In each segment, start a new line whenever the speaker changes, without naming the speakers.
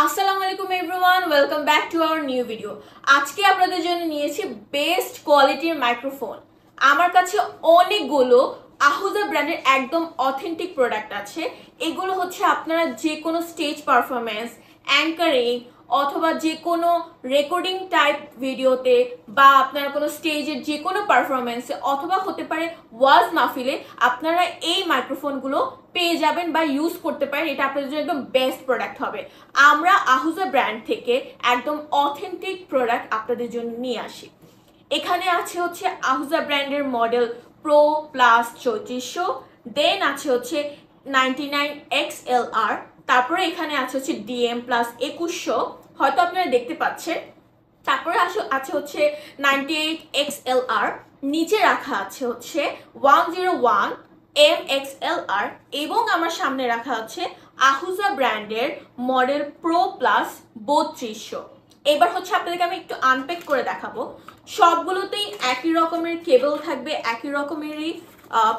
আসসালামু আলাইকুম everyone, welcome back to our new video. আজকে আপনাদের জন্য নিয়েছি বেস্ট কোয়ালিটির মাইক্রোফোন। আমার কাছে অনেকগুলো আহুজা ব্র্যান্ডের একদম অথেন্টিক প্রোডাক্ট আছে। এগুলো হচ্ছে আপনারা যে কোনো স্টেজ পারফরমেন্স, অ্যাঙ্কারিং অথবা যে কোনো রেকর্ডিং টাইপ ভিডিওতে বা আপনারা কোনো স্টেজের যে কোনো পারফরমেন্সে অথবা হতে পারে ওয়াজ মাহফিলে আপনারা এই মাইক্রোফোনগুলো পেয়ে যাবেন বা ইউজ করতে পারেন। এটা আপনাদের জন্য একদম বেস্ট প্রোডাক্ট হবে। আমরা আহুজা ব্র্যান্ড থেকে একদম অথেন্টিক প্রোডাক্ট আপনাদের জন্য নিয়ে আসি। এখানে আছে হচ্ছে আহুজা ব্র্যান্ডের মডেল প্রো প্লাস 3400, দেন আছে হচ্ছে 99XLR, তারপরে এখানে আছে হচ্ছে ডিএম প্লাস 2100, হয়তো আপনারা দেখতে পাচ্ছেন। তারপরে আছে হচ্ছে 98XLR, নিচে রাখা আছে হচ্ছে 101MXLR এবং আমার সামনে রাখা আছে আহুজা ব্র্যান্ডের মডেল প্রো প্লাস 3200। এবার হচ্ছে আপনাদেরকে আমি একটু আনপ্যাক করে দেখাবো। সবগুলোতেই একই রকমের কেবল থাকবে, একই রকমেরই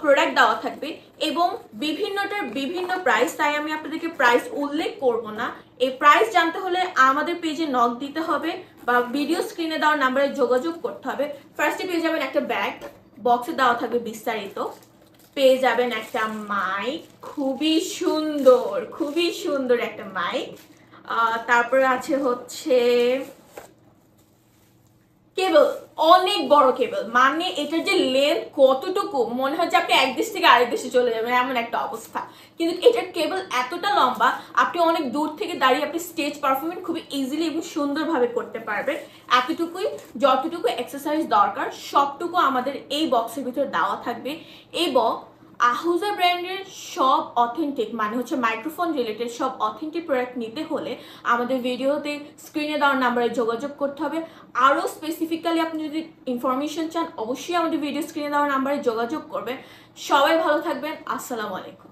প্রোডাক্ট দেওয়া থাকবে এবং বিভিন্নটার বিভিন্ন প্রাইস, তাই আমি আপনাদেরকে প্রাইস উল্লেখ করব না। এই প্রাইস জানতে হলে আমাদের পেজে নক দিতে হবে বা ভিডিও স্ক্রিনে দেওয়া নাম্বারে যোগাযোগ করতে হবে। ফার্স্টে পেয়ে যাবেন একটা ব্যাগ, বক্সে দেওয়া থাকবে বিস্তারিত। পেয়ে যাবেন একটা মাইক, খুবই সুন্দর একটা মাইক। তারপরে আছে হচ্ছে কেবল, অনেক বড় কেবল, মানে এটার যে লেন্থ কতটুকু মনে হয় যে আপনি এক দেশ থেকে আরেক দেশে চলে যাবেন এমন একটা অবস্থা। কিন্তু এটার কেবল এতটা লম্বা, আপনি অনেক দূর থেকে দাঁড়িয়ে আপনি স্টেজ পারফরমেন্স খুবই ইজিলি এবং সুন্দরভাবে করতে পারবেন। এতটুকুই, যতটুকু এক্সারসাইজ দরকার সবটুকু আমাদের এই বক্সের ভিতরে দেওয়া থাকবে। এবং আহুজা ব্র্যান্ডের সব অথেন্টিক, মানে হচ্ছে মাইক্রোফোন রিলেটেড সব অথেন্টিক প্রোডাক্ট নিতে হলে আমাদের ভিডিওতে স্ক্রিনে দেওয়ার নাম্বারে যোগাযোগ করতে হবে। আরও স্পেসিফিক্যালি আপনি যদি ইনফরমেশন চান অবশ্যই আমাদের ভিডিও স্ক্রিনে দেওয়ার নাম্বারে যোগাযোগ করবেন। সবাই ভালো থাকবেন। আসসালামু আলাইকুম।